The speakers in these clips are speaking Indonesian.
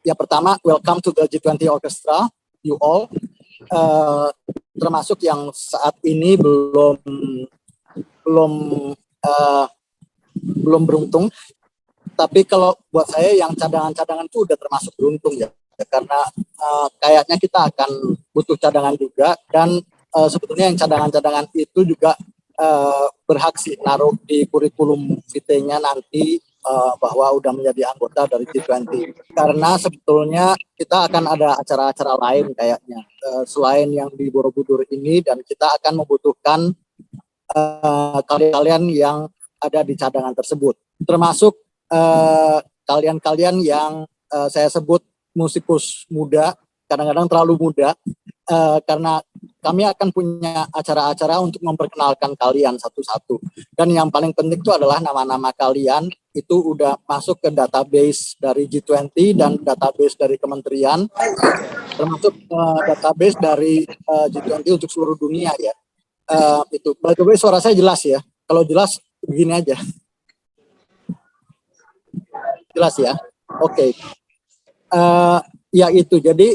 ya pertama, welcome to the G20 Orchestra, you all. Termasuk yang saat ini belum beruntung. Tapi kalau buat saya yang cadangan-cadangan itu udah termasuk beruntung ya, karena kayaknya kita akan butuh cadangan juga, dan sebetulnya yang cadangan-cadangan itu juga berhak sih naruh di kurikulum vitae-nya nanti bahwa udah menjadi anggota dari G20. Karena sebetulnya kita akan ada acara-acara lain kayaknya selain yang di Borobudur ini, dan kita akan membutuhkan kalian yang ada di cadangan tersebut, termasuk kalian-kalian yang saya sebut musikus muda, kadang-kadang terlalu muda, karena kami akan punya acara-acara untuk memperkenalkan kalian satu-satu. Dan yang paling penting itu adalah nama-nama kalian itu udah masuk ke database dari G20 dan database dari kementerian, termasuk database dari G20 untuk seluruh dunia ya. Itu, by the way, suara saya jelas ya? Kalau jelas begini aja. Jelas ya? Oke. Ya itu, jadi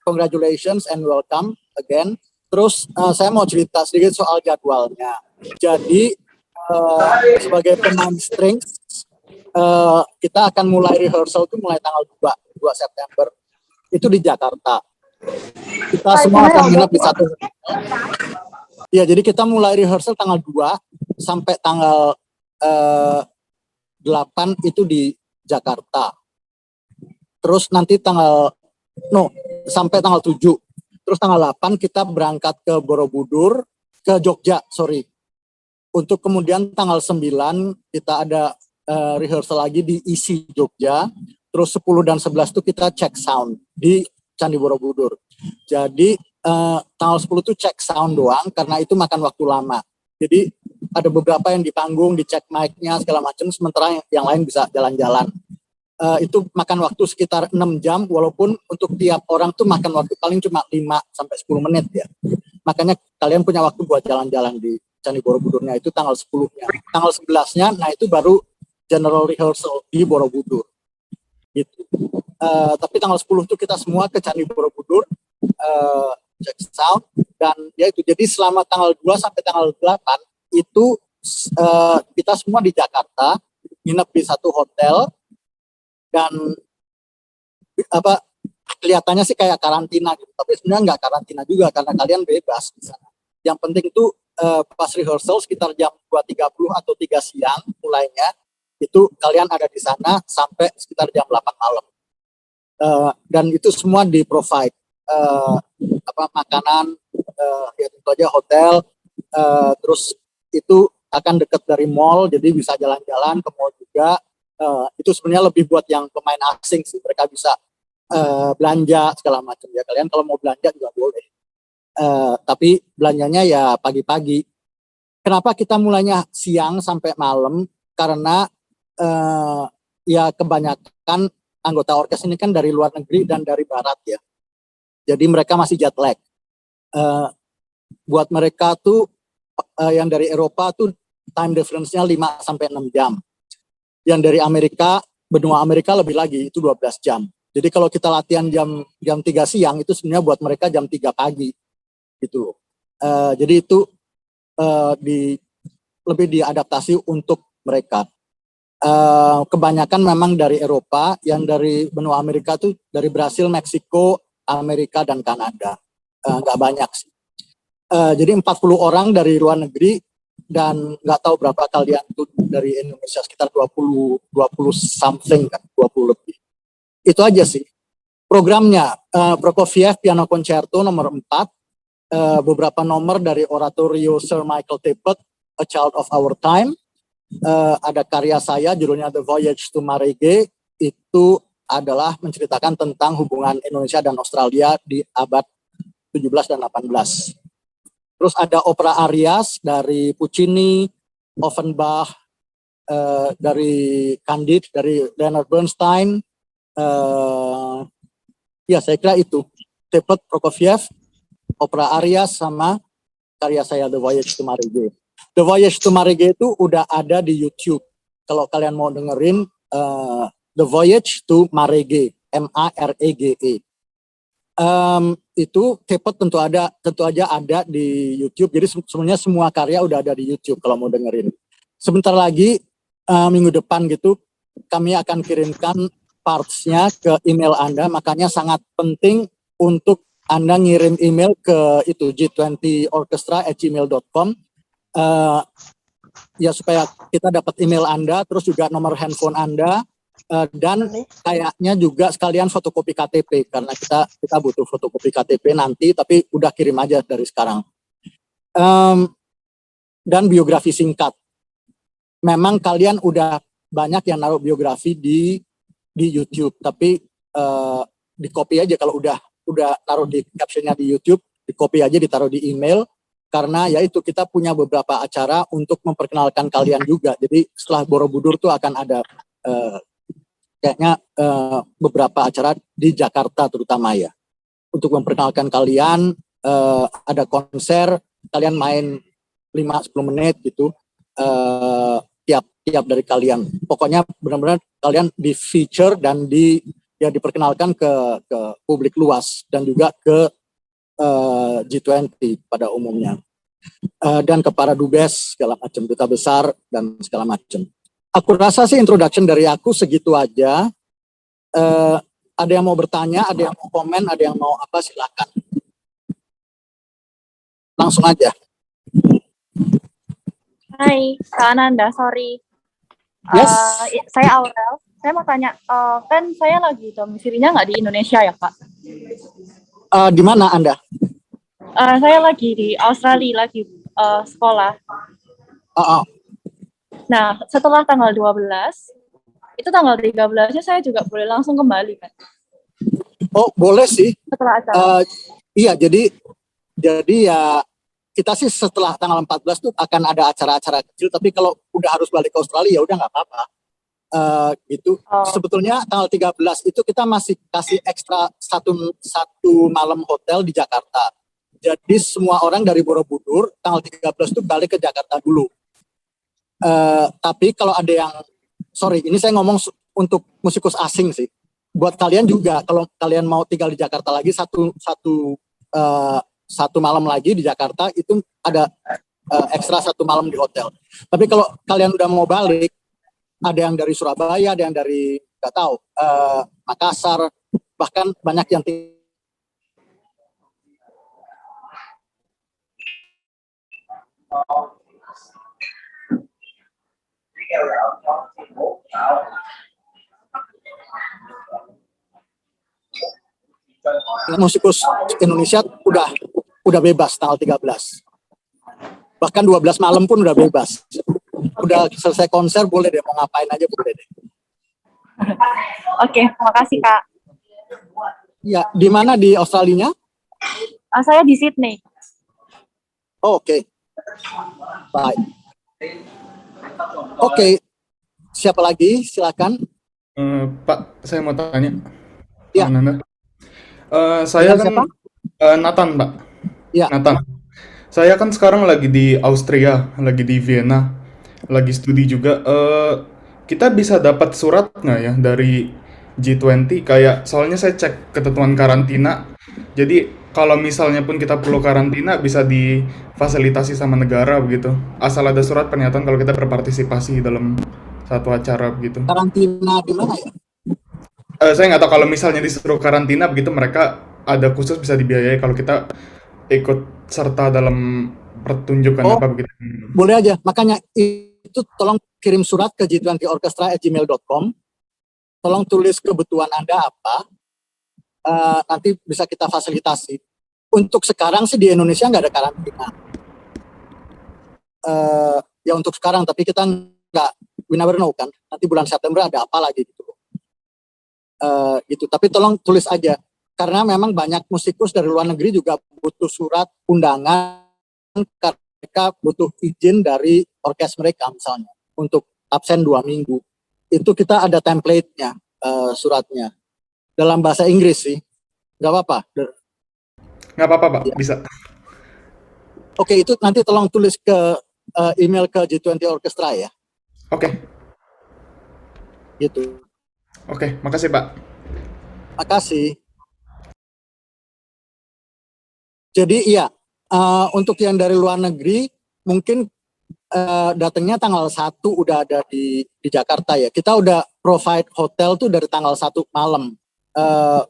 congratulations and welcome again. Terus saya mau cerita sedikit soal jadwalnya. Jadi sebagai pemain strings, kita akan mulai rehearsal itu mulai tanggal 2 September. Itu di Jakarta. Kita semua akan menginap di satu. Ya, jadi kita mulai rehearsal tanggal 2 sampai tanggal 8 itu di Jakarta. Terus nanti sampai tanggal 7. Terus tanggal 8 kita berangkat ke Borobudur, ke Jogja, Untuk kemudian tanggal 9 kita ada rehearsal lagi di ISI Jogja. Terus 10 dan 11 itu kita check sound di Candi Borobudur. Jadi tanggal 10 itu check sound doang, karena itu makan waktu lama. Jadi ada beberapa yang di panggung, dicek mic-nya segala macam, sementara yang lain bisa jalan-jalan. Itu makan waktu sekitar 6 jam, walaupun untuk tiap orang tuh makan waktu paling cuma 5-10 menit ya. Makanya kalian punya waktu buat jalan-jalan di Candi Borobudurnya, itu tanggal 10-nya. Tanggal 11-nya, nah itu baru general rehearsal di Borobudur. Gitu. Tapi tanggal 10 itu kita semua ke Candi Borobudur, check sound, dan ya itu, jadi selama tanggal 2 sampai tanggal 8 itu kita semua di Jakarta, nginep di satu hotel, dan kelihatannya sih kayak karantina gitu, tapi sebenarnya nggak karantina juga karena kalian bebas di sana. Yang penting itu pas rehearsal sekitar jam 2.30 atau 3 siang mulainya, itu kalian ada di sana sampai sekitar jam 8 malam. Dan itu semua di-provide makanan, ya tentu aja hotel, terus itu akan dekat dari mall, jadi bisa jalan-jalan ke mall juga. Itu sebenarnya lebih buat yang pemain asing sih, mereka bisa belanja segala macam ya. Kalian kalau mau belanja juga boleh, tapi belanjanya ya pagi-pagi. Kenapa kita mulainya siang sampai malam? Karena ya kebanyakan anggota orkes ini kan dari luar negeri dan dari barat ya. Jadi mereka masih jet lag. Buat mereka tuh yang dari Eropa tuh time difference-nya 5-6 jam. Yang dari Amerika, benua Amerika lebih lagi, itu 12 jam. Jadi kalau kita latihan jam 3 siang, itu sebenarnya buat mereka jam 3 pagi. Gitu. Jadi itu lebih diadaptasi untuk mereka. Kebanyakan memang dari Eropa, yang dari benua Amerika tuh dari Brasil, Meksiko, Amerika, dan Kanada. Nggak banyak sih. Jadi 40 orang dari luar negeri, dan nggak tahu berapa kalian tuh dari Indonesia, sekitar 20 something kan, 20 lebih. Itu aja sih programnya. Prokofiev Piano Concerto nomor 4, beberapa nomor dari oratorio Sir Michael Tippett, A Child of Our Time. Ada karya saya judulnya The Voyage to Marege, itu adalah menceritakan tentang hubungan Indonesia dan Australia di abad 17 dan 18. Terus ada opera Arias dari Puccini, Offenbach, dari Candide, dari Leonard Bernstein. Ya saya kira itu. Tippett, Prokofiev, opera Arias, sama karya saya The Voyage to Marege. The Voyage to Marege itu udah ada di YouTube. Kalau kalian mau dengerin The Voyage to Marege, MAREGE. Itu K-pop tentu aja ada di YouTube. Jadi sebenarnya semua karya udah ada di YouTube kalau mau dengerin. Sebentar lagi minggu depan gitu kami akan kirimkan parts-nya ke email Anda. Makanya sangat penting untuk Anda ngirim email ke itu g20orchestra@gmail.com ya supaya kita dapat email Anda, terus juga nomor handphone Anda, dan kayaknya juga sekalian fotokopi KTP karena kita butuh fotokopi KTP nanti, tapi udah kirim aja dari sekarang. Dan biografi singkat. Memang kalian udah banyak yang naruh biografi di YouTube, tapi di copy aja kalau udah taruh di captionnya di YouTube, di copy aja ditaruh di email. Karena ya itu kita punya beberapa acara untuk memperkenalkan kalian juga. Jadi setelah Borobudur tuh akan ada kayaknya beberapa acara di Jakarta terutama ya. Untuk memperkenalkan kalian, ada konser, kalian main 5-10 menit gitu, tiap dari kalian. Pokoknya benar-benar kalian di feature dan diperkenalkan ke publik luas dan juga ke G20 pada umumnya, dan ke para dubes segala macam, duta besar dan segala macam. Aku rasa sih introduction dari aku segitu aja. Ada yang mau bertanya, ada yang mau komen, ada yang mau apa, silakan. Langsung aja. Hai, Kak Ananda, sorry. Yes. Saya Aurel. Saya mau tanya, kan saya lagi domisilinya nggak di Indonesia ya, Pak? Di mana Anda? Saya lagi di Australia, lagi sekolah. Nah, setelah tanggal 12, itu tanggal 13-nya saya juga boleh langsung kembali, kan? Oh, boleh sih. Setelah acara. Iya, jadi ya kita sih setelah tanggal 14 tuh akan ada acara-acara kecil, tapi kalau udah harus balik ke Australia ya udah nggak apa-apa. Gitu. Sebetulnya tanggal 13 itu kita masih kasih ekstra satu malam hotel di Jakarta. Jadi semua orang dari Borobudur tanggal 13 itu balik ke Jakarta dulu. Tapi kalau ada yang, sorry, ini saya ngomong untuk musikus asing sih. Buat kalian juga, kalau kalian mau tinggal di Jakarta lagi satu malam lagi di Jakarta, itu ada ekstra satu malam di hotel. Tapi kalau kalian udah mau balik, ada yang dari Surabaya, ada yang dari nggak tahu Makassar, bahkan banyak yang musikus Indonesia udah bebas tanggal 13. Bahkan 12 malam pun udah bebas. Udah selesai konser, boleh deh, mau ngapain aja boleh deh. Oke, makasih Kak. Ya, di mana di Australia? Saya di Sydney. Oh, oke. Baik. Oke. Siapa lagi? Silakan. Pak, saya mau tanya. Ya. Saya kan Nathan, Pak. Ya. Nathan. Saya kan sekarang lagi di Austria, lagi di Vienna, lagi studi juga. Kita bisa dapat surat nggak ya dari G20? Kayak soalnya saya cek ketentuan karantina. Jadi kalau misalnya pun kita perlu karantina bisa difasilitasi sama negara begitu. Asal ada surat pernyataan kalau kita berpartisipasi dalam satu acara begitu. Karantina di mana ya? Saya nggak tahu, kalau misalnya disuruh karantina begitu mereka ada khusus bisa dibiayai kalau kita ikut serta dalam pertunjukan apa begitu. Boleh aja. Makanya itu tolong kirim surat ke g20orchestra@gmail.com. Tolong tulis kebutuhan Anda apa. Nanti bisa kita fasilitasi. Untuk sekarang sih di Indonesia nggak ada karantina. Ya untuk sekarang, tapi kita nggak, we never know kan. Nanti bulan September ada apa lagi gitu. Gitu. Tapi tolong tulis aja. Karena memang banyak musikus dari luar negeri juga butuh surat undangan, karena mereka butuh izin dari orkes mereka misalnya untuk absen 2 minggu. Itu kita ada template-nya, suratnya. Dalam bahasa Inggris sih. Nggak apa-apa? Nggak apa-apa, Pak. Ya. Bisa. Oke, itu nanti tolong tulis ke email ke G20 Orchestra ya. Oke. Gitu. Oke, makasih Pak. Makasih. Jadi iya, untuk yang dari luar negeri mungkin datangnya tanggal 1 udah ada di Jakarta ya. Kita udah provide hotel tuh dari tanggal 1 malam.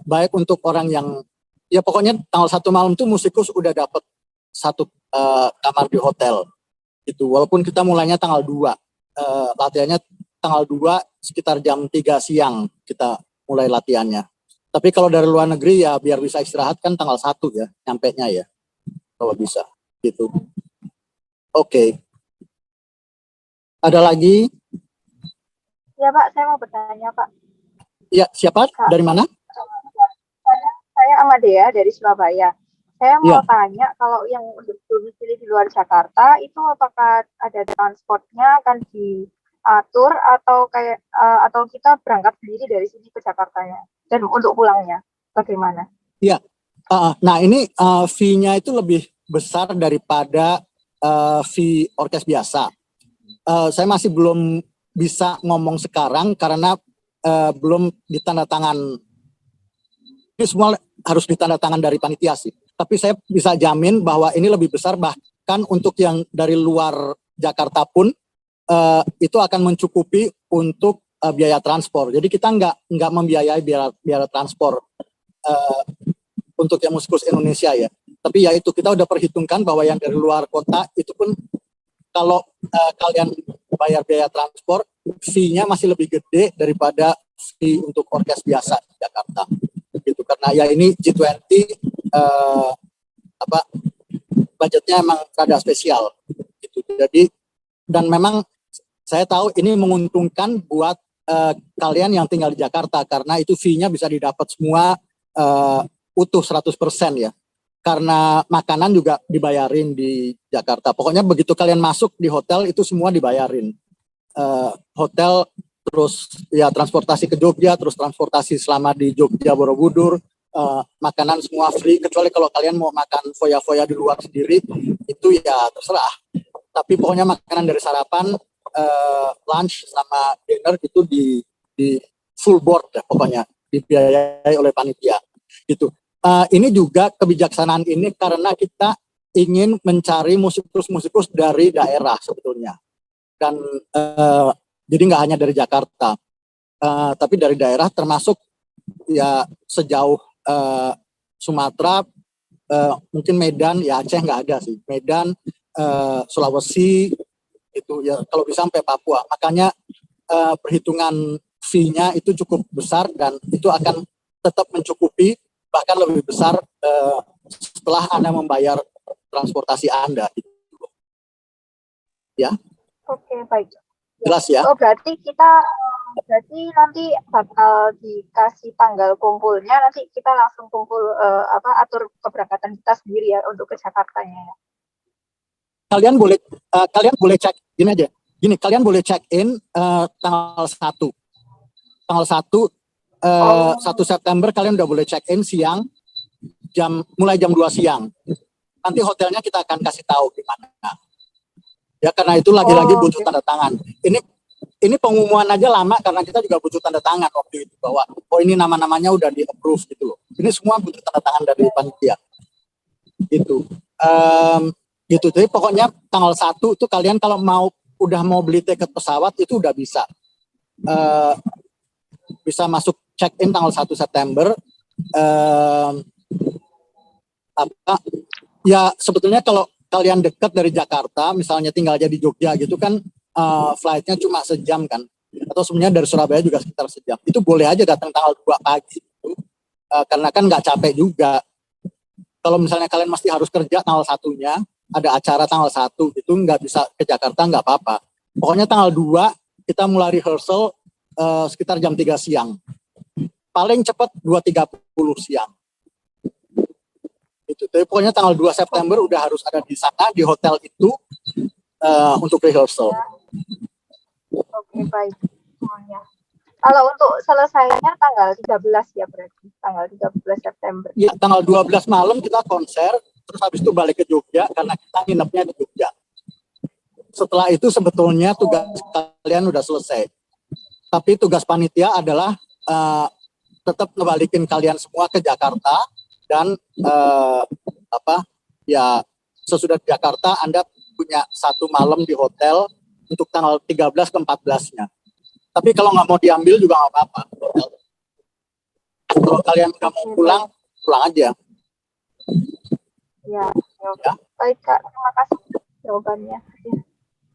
Baik untuk orang yang ya pokoknya tanggal 1 malam tuh musikus udah dapat satu kamar di hotel gitu. Walaupun kita mulainya tanggal 2. Latihannya tanggal 2 sekitar jam 3 siang kita mulai latihannya. Tapi kalau dari luar negeri ya biar bisa istirahat kan tanggal 1 ya, nyampenya ya. Kalau bisa gitu. Oke. Ada lagi? Ya Pak, saya mau bertanya Pak. Ya, siapa? Kak. Dari mana? Saya Amadea dari Surabaya. Saya mau Ya. tanya kalau yang untuk domisili di luar Jakarta itu apakah ada transportnya akan diatur atau kayak atau kita berangkat sendiri dari sini ke Jakartanya dan untuk pulangnya bagaimana? Ya. Nah ini fee-nya itu lebih besar daripada fee orkes biasa. Saya masih belum bisa ngomong sekarang karena belum ditandatangan. Ini semua harus ditandatangan dari panitia sih. Tapi saya bisa jamin bahwa ini lebih besar, bahkan untuk yang dari luar Jakarta pun itu akan mencukupi untuk biaya transport. Jadi kita nggak membiayai biaya transport untuk yang musikus Indonesia ya. Tapi ya itu kita udah perhitungkan bahwa yang dari luar kota itu pun kalau kalian bayar biaya transport, fee-nya masih lebih gede daripada fee untuk orkes biasa di Jakarta. Gitu karena ya ini G20 budgetnya emang rada spesial gitu. Jadi dan memang saya tahu ini menguntungkan buat kalian yang tinggal di Jakarta karena itu fee-nya bisa didapat semua utuh 100% ya. Karena makanan juga dibayarin di Jakarta. Pokoknya begitu kalian masuk di hotel itu semua dibayarin. Hotel, terus ya transportasi ke Jogja, terus transportasi selama di Jogja Borobudur, makanan semua free, kecuali kalau kalian mau makan foya-foya di luar sendiri, itu ya terserah. Tapi pokoknya makanan dari sarapan, lunch sama dinner itu di full board ya, pokoknya dibiayai oleh panitia gitu. Ini juga kebijaksanaan ini karena kita ingin mencari musikus-musikus dari daerah sebetulnya dan jadi nggak hanya dari Jakarta tapi dari daerah termasuk ya sejauh Sumatera, mungkin Medan, ya Aceh nggak ada sih, Medan, Sulawesi itu ya kalau bisa sampai Papua. Makanya perhitungan fee-nya itu cukup besar dan itu akan tetap mencukupi bahkan lebih besar setelah Anda membayar transportasi Anda. Ya. Oke, baik. Jelas ya? Oh, berarti nanti bakal dikasih tanggal kumpulnya, nanti kita langsung kumpul atur keberangkatan kita sendiri ya untuk ke Jakartanya. Kalian boleh cek gini aja. Kalian boleh check in tanggal 1. Tanggal 1 1 September kalian udah boleh check in siang mulai jam 2 siang. Nanti hotelnya kita akan kasih tahu di mana. Ya karena itu lagi-lagi butuh tanda tangan. Ini pengumuman aja lama karena kita juga butuh tanda tangan waktu itu bahwa ini nama-namanya udah di-approve gitu loh. Ini semua butuh tanda tangan dari panitia. Gitu. Gitu. Jadi pokoknya tanggal 1 itu kalian kalau udah mau beli tiket pesawat itu udah bisa. Bisa masuk check in tanggal 1 September. Ya sebetulnya kalau kalian dekat dari Jakarta, misalnya tinggalnya di Jogja gitu kan, flightnya cuma sejam kan, atau sebenarnya dari Surabaya juga sekitar sejam. Itu boleh aja datang tanggal 2 pagi gitu. Karena kan nggak capek juga. Kalau misalnya kalian mesti harus kerja tanggal 1-nya, ada acara tanggal 1 itu nggak bisa ke Jakarta, nggak apa-apa. Pokoknya tanggal 2 kita mulai rehearsal sekitar jam 3 siang. Paling cepat 2.30 siang. Itu. Tapi pokoknya tanggal 2 September udah harus ada di sana, di hotel itu untuk rehearsal. Oke, baik. Semuanya. Kalau untuk selesainya tanggal 13 ya berarti, tanggal 13 September. Ya, tanggal 12 malam kita konser, terus habis itu balik ke Jogja karena kita nginepnya di Jogja. Setelah itu sebetulnya tugas kalian udah selesai. Tapi tugas panitia adalah tetap ngebalikin kalian semua ke Jakarta dan sesudah di Jakarta Anda punya 1 malam di hotel untuk tanggal 13 ke 14-nya. Tapi kalau nggak mau diambil juga nggak apa-apa. Kalau kalian nggak mau pulang, pulang aja. Ya, ya. Baik Kak, terima kasih jawabannya. Ya.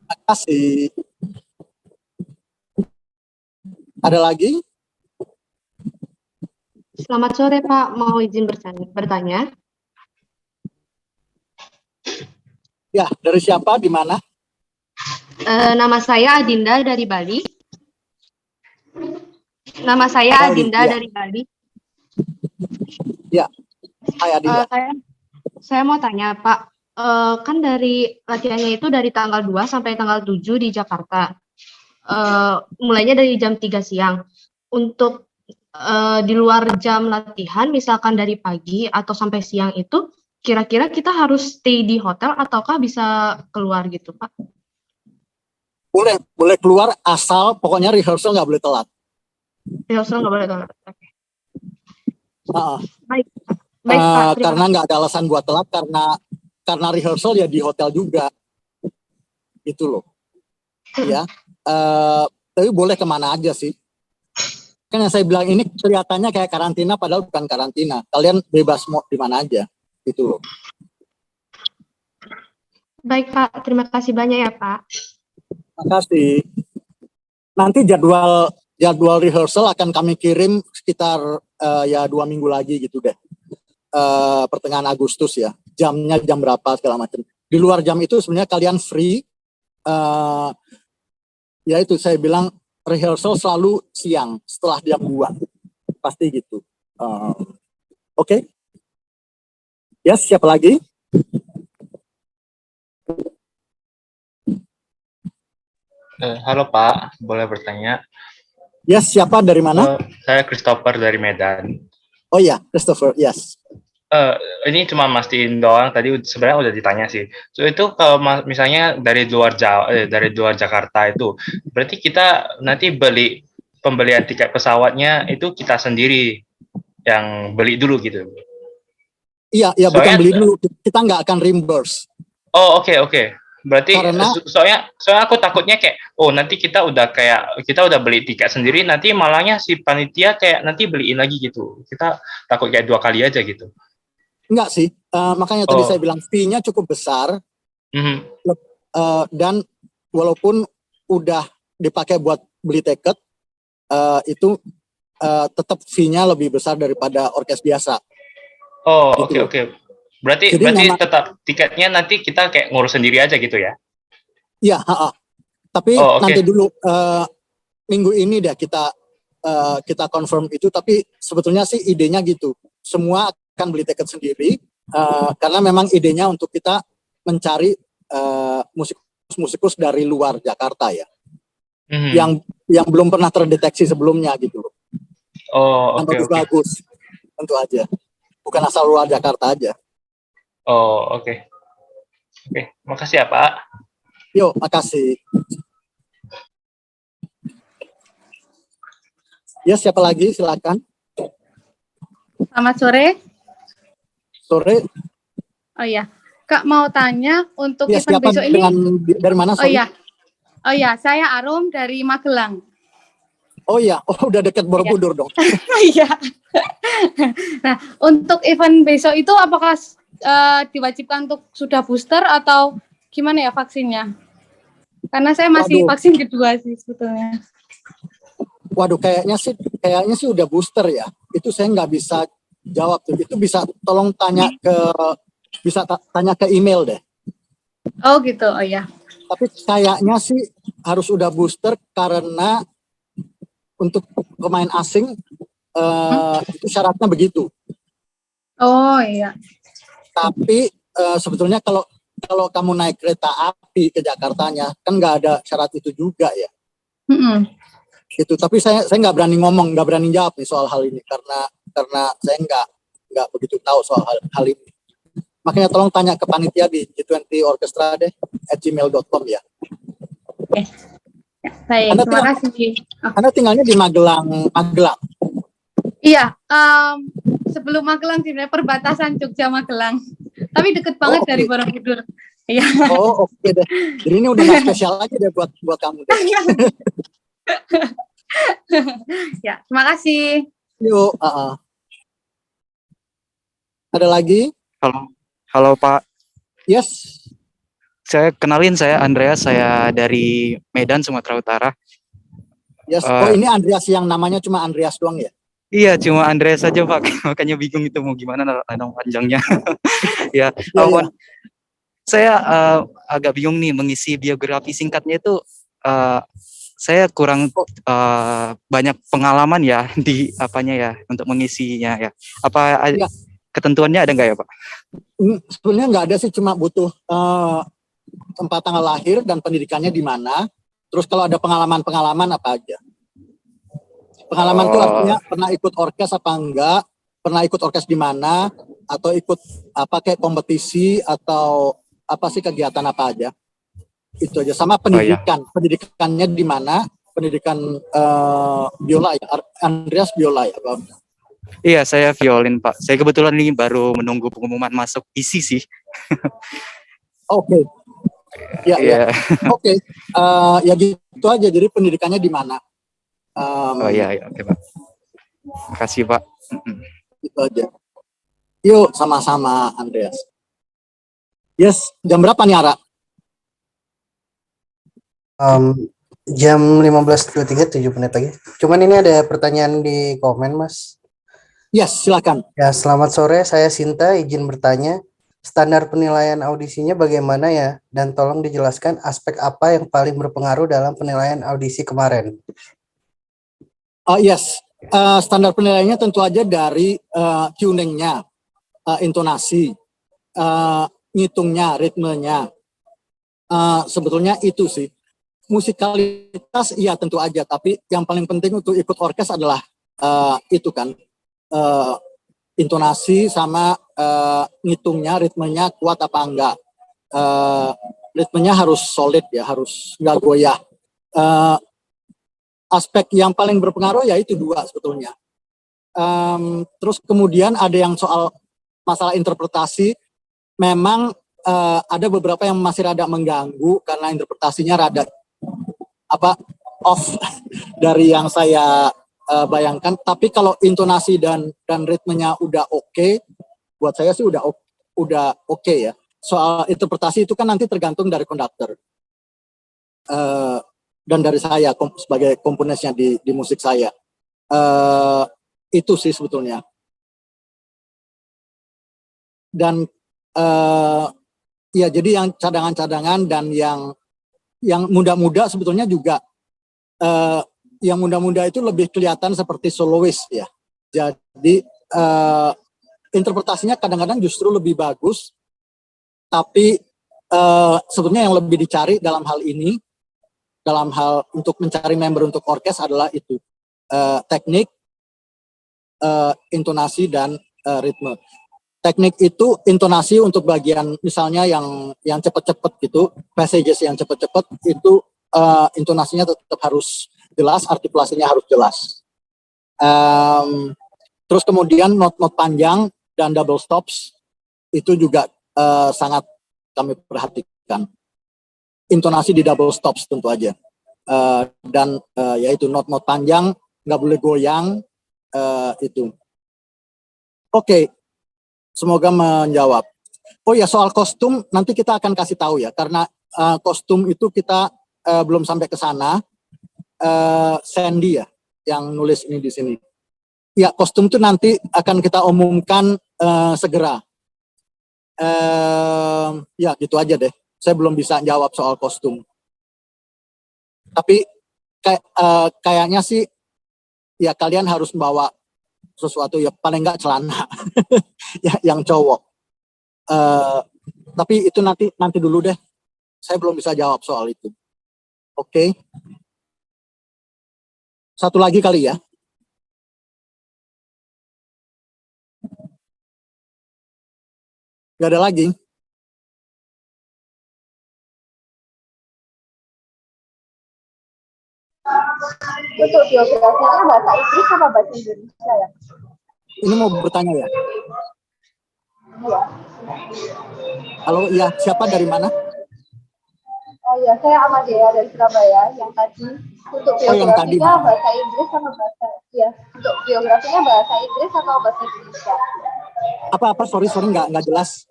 Terima kasih. Ada lagi? Selamat sore Pak, mau izin bertanya? Ya, dari siapa, di mana? Nama saya Adinda dari Bali. Nama saya Bali, Adinda ya. dari Bali. Ya, Hai Adinda. Saya mau tanya Pak, kan dari latihannya itu dari tanggal 2 sampai tanggal 7 di Jakarta. Mulainya dari jam 3 siang. Untuk di luar jam latihan, misalkan dari pagi atau sampai siang itu, kira-kira kita harus stay di hotel ataukah bisa keluar gitu, Pak? Boleh keluar asal pokoknya rehearsal nggak boleh telat. Rehearsal nggak boleh telat. Oke. Baik, Pak. Terima Karena nggak ada alasan buat telat karena rehearsal ya di hotel juga. Itu loh. Ya. Tapi boleh kemana aja sih. Kan yang saya bilang ini kelihatannya kayak karantina padahal bukan karantina. Kalian bebas mau di mana aja. Itu loh. Baik Pak, terima kasih banyak ya Pak. Terima kasih. Nanti jadwal rehearsal akan kami kirim sekitar 2 minggu lagi gitu deh. Pertengahan Agustus ya. Jamnya jam berapa segala macam. Di luar jam itu sebenarnya kalian free. Ya itu saya bilang rehearsal selalu siang setelah jam 2. Pasti gitu. Oke. Yes, siapa lagi? Halo Pak, boleh bertanya? Yes, siapa dari mana? Saya Christopher dari Medan. Oh iya, Christopher, yes. Ini cuma mastiin doang. Tadi sebenarnya udah ditanya sih. So itu kalau misalnya dari luar Jakarta itu, berarti kita nanti pembelian tiket pesawatnya itu kita sendiri yang beli dulu gitu. Iya, bukan beli dulu. Kita nggak akan reimburse. Oh, oke. Berarti Karena soalnya aku takutnya kayak nanti kita udah beli tiket sendiri, nanti malahnya si panitia kayak nanti beliin lagi gitu. Kita takut kayak 2 kali aja gitu. enggak sih. Makanya tadi saya bilang fee-nya cukup besar. Dan walaupun udah dipakai buat beli tiket, itu tetap fee-nya lebih besar daripada orkes biasa. Oh, gitu. oke. Berarti tetap tiketnya nanti kita kayak ngurus sendiri aja gitu ya? Iya, tapi nanti dulu minggu ini deh kita confirm itu. Tapi sebetulnya sih idenya gitu. Semua akan beli tiket sendiri karena memang idenya untuk kita mencari musikus dari luar Jakarta ya, yang belum pernah terdeteksi sebelumnya gitu. Oh, oke. Bagus, tentu aja. Bukan asal luar Jakarta aja. Oh, oke. Makasih ya Pak. Yuk, makasih. Ya, siapa lagi? Silakan. Selamat sore. Sore. Oh iya, Kak mau tanya untuk Ya, event besok ini. Dari mana? Sorry. Oh iya, saya Arum dari Magelang. Oh iya, udah deket Borobudur dong. Iya. Nah, untuk event besok itu apakah diwajibkan untuk sudah booster atau gimana ya vaksinnya? Karena saya masih vaksin kedua sih sebetulnya. Waduh, kayaknya sih udah booster ya. Itu saya nggak bisa jawab tuh. Itu bisa tolong tanya ke email deh. Oh gitu, oh ya. Tapi kayaknya sih harus udah booster karena untuk pemain asing itu syaratnya begitu. Oh iya. Tapi sebetulnya kalau kamu naik kereta api ke Jakartanya kan nggak ada syarat itu juga ya. Itu. Tapi saya nggak berani ngomong, nggak berani jawab nih soal hal ini karena saya nggak begitu tahu soal hal ini. Makanya tolong tanya ke panitia di G20 Orchestra deh @gmail.com ya. Oke. Ya, baik, terima kasih. Anda tinggalnya di Magelang. Iya, sebelum Magelang sebenarnya perbatasan Jogja Magelang. Tapi deket Oh, banget dari oke. Borobudur. Iya. Oh, oke deh. Jadi ini udah nggak spesial lagi deh buat kamu deh. Ya, terima kasih. Yuk, ada lagi? Halo, halo Pak. Yes. Saya Andreas, saya dari Medan, Sumatera Utara. Yes. Oh, Eh, ini Andreas yang namanya cuma Andreas doang ya? iya, cuma Andreas saja Pak, makanya bingung itu mau gimana nama panjangnya. Ya, Iya, iya. saya agak bingung nih mengisi biografi singkatnya itu. eh, saya kurang Oh, banyak pengalaman ya di apanya ya untuk mengisinya ya. Apa iya. ketentuannya ada nggak ya Pak? Sebenarnya nggak ada sih, cuma butuh tempat tanggal lahir dan pendidikannya di mana. Terus kalau ada pengalaman-pengalaman apa aja. Pengalaman itu artinya Oh, pernah ikut orkes apa enggak, pernah ikut orkes di mana, atau ikut apa kayak kompetisi atau apa sih kegiatan apa aja. Itu aja. Sama oh ya. pendidikannya di mana, pendidikan biola ya, Andreas biola ya. Iya, saya violin Pak. Saya kebetulan ini baru menunggu pengumuman masuk isi sih. Oke, ya ya. Iya. Oke, ya gitu aja. Jadi pendidikannya di mana? Oh iya, iya. Oke Pak. Makasih Pak. Gitu aja. Yuk sama-sama Andreas. Yes, jam berapa nih Ara? Jam 15.23, 7 menit lagi. Cuman ini ada pertanyaan di komen, Mas. Yes, silakan. Ya, selamat sore. Saya Sinta, izin bertanya. Standar penilaian audisinya bagaimana ya? Dan tolong dijelaskan aspek apa yang paling berpengaruh dalam penilaian audisi kemarin. Yes, standar penilaiannya tentu aja dari tuningnya, intonasi, ngitungnya, ritmenya. Sebetulnya itu sih. Musikalitas iya tentu aja, tapi yang paling penting untuk ikut orkes adalah itu kan, intonasi sama ngitungnya, ritmenya kuat apa enggak. Ritmenya harus solid ya, harus nggak goyah. Aspek yang paling berpengaruh ya itu dua sebetulnya. Terus kemudian ada yang soal masalah interpretasi, memang ada beberapa yang masih rada mengganggu karena interpretasinya rada off dari yang saya bayangkan. Tapi kalau intonasi dan ritmenya udah oke, buat saya sih udah oke ya. Soal interpretasi itu kan nanti tergantung dari konduktor dan dari saya sebagai komponisnya di musik saya. Itu sih sebetulnya. Dan ya jadi yang cadangan-cadangan dan yang muda-muda sebetulnya juga yang muda-muda itu lebih kelihatan seperti solois ya. Jadi interpretasinya kadang-kadang justru lebih bagus, tapi sebetulnya yang lebih dicari dalam hal ini, dalam hal untuk mencari member untuk orkes adalah itu teknik, intonasi dan ritme. Teknik itu intonasi untuk bagian misalnya yang cepet-cepet gitu, passages yang cepet-cepet itu intonasinya tetap harus jelas, artikulasinya harus jelas. Terus kemudian not-not panjang dan double stops itu juga sangat kami perhatikan. Intonasi di double stops tentu aja. Dan yaitu not-not panjang, nggak boleh goyang, itu. Oke. Semoga menjawab. Oh ya, soal kostum nanti kita akan kasih tahu ya, karena kostum itu kita belum sampai ke sana. Sandy ya yang nulis ini di sini. Ya, kostum itu nanti akan kita umumkan segera. Ya, gitu aja deh. Saya belum bisa jawab soal kostum. Tapi kayaknya sih ya kalian harus membawa sesuatu ya, paling enggak celana ya, yang cowok. Tapi itu nanti dulu deh. Saya belum bisa jawab soal itu. Oke. Satu lagi kali ya. Gak ada lagi. untuk biografinya bahasa Inggris sama bahasa Indonesia ya? Ini mau bertanya ya? Iya. Halo, ya, siapa dari mana? Oh iya, saya Amadea dari Surabaya. Yang tadi untuk Oh, yang tadi. biografinya bahasa Inggris sama bahasa untuk biografinya bahasa Inggris atau bahasa Indonesia? Apa? Sorry, nggak jelas.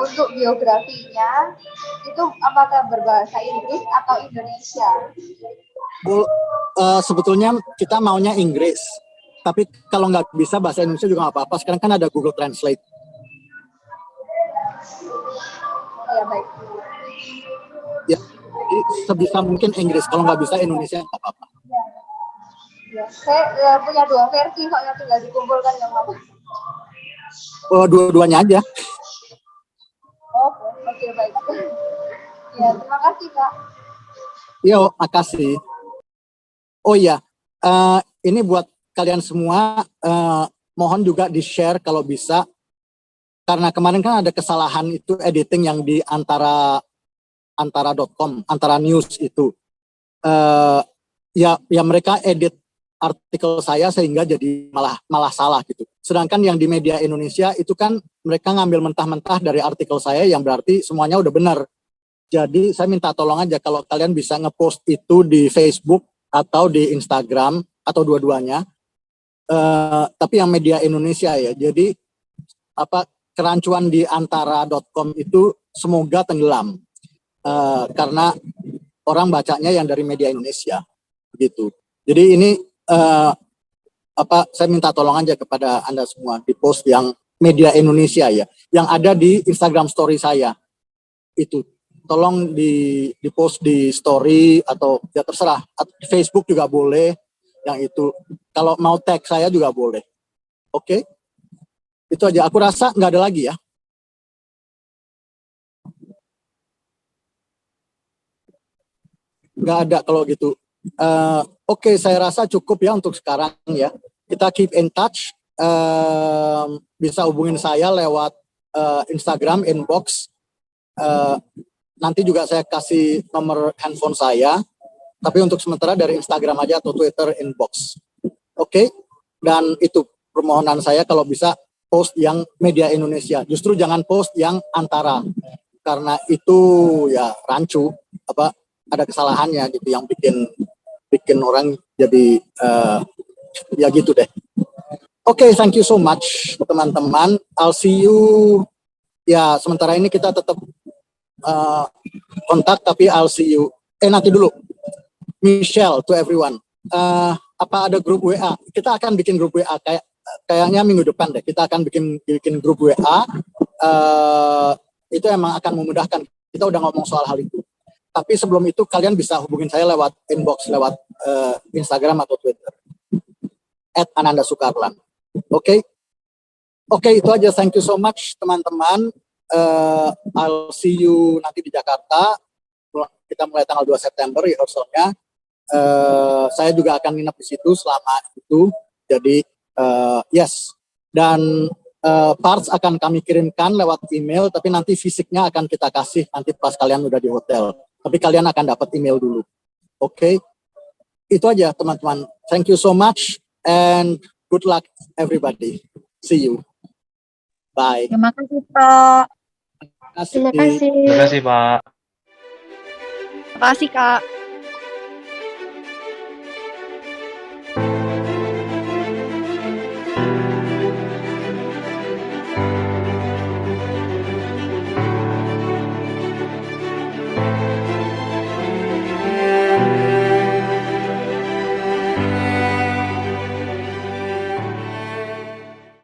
Untuk biografinya itu apakah berbahasa Inggris atau Indonesia? Sebetulnya kita maunya Inggris. Tapi kalau nggak bisa bahasa Indonesia juga nggak apa-apa. Sekarang kan ada Google Translate. Ya, baik. Ya, jadi sebisa mungkin Inggris. Kalau nggak bisa Indonesia nggak apa-apa. Ya, saya punya dua versi, soalnya tinggal dikumpulkan yang mana. Dua-duanya aja. Oh, oke, baik. Ya, terima kasih, Kak. Yo, makasih. Oh iya, ini buat kalian semua, mohon juga di-share kalau bisa. Karena kemarin kan ada kesalahan itu editing yang di antara.com, antara news itu. Ya mereka edit artikel saya sehingga jadi malah salah gitu. Sedangkan yang di media Indonesia itu kan mereka ngambil mentah-mentah dari artikel saya yang berarti semuanya udah benar. Jadi saya minta tolong aja kalau kalian bisa ngepost itu di Facebook atau di Instagram atau dua-duanya. Tapi yang media Indonesia ya. Jadi kerancuan di antara.com itu semoga tenggelam. Karena orang bacanya yang dari media Indonesia gitu. Jadi ini saya minta tolong aja kepada Anda semua di post yang media Indonesia ya, yang ada di Instagram story saya. Itu tolong di post di story atau ya terserah, di Facebook juga boleh yang itu. Kalau mau tag saya juga boleh. Oke? Itu aja, aku rasa nggak ada lagi ya. Nggak ada kalau gitu. Oke, saya rasa cukup ya untuk sekarang ya. Kita keep in touch. Bisa hubungin saya lewat Instagram inbox. Nanti juga saya kasih nomor handphone saya. Tapi untuk sementara dari Instagram aja atau Twitter inbox. Oke? Dan itu permohonan saya kalau bisa post yang media Indonesia. Justru jangan post yang antara. Karena itu ya rancu, ada kesalahannya gitu yang bikin orang jadi ya gitu deh. Oke, thank you so much teman-teman. I'll see you. Ya sementara ini kita tetap kontak, tapi I'll see you. Nanti dulu. Michelle to everyone. Apa ada grup WA? Kita akan bikin grup WA kayaknya minggu depan deh. Kita akan bikin grup WA. Itu emang akan memudahkan. Kita udah ngomong soal hal itu. Tapi sebelum itu kalian bisa hubungin saya lewat inbox, lewat Instagram atau Twitter. @ananda_sukarlan. Oke, itu aja. Thank you so much teman-teman. I'll see you nanti di Jakarta. Kita mulai tanggal 2 September rehearsalnya. Saya juga akan nginep di situ selama itu. Jadi yes. Dan parts akan kami kirimkan lewat email, tapi nanti fisiknya akan kita kasih nanti pas kalian udah di hotel. Tapi kalian akan dapat email dulu. Oke? Itu aja teman-teman. Thank you so much and good luck everybody. See you. Bye. Terima kasih, Pak. Terima kasih. Terima kasih, Pak. Terima kasih, Kak.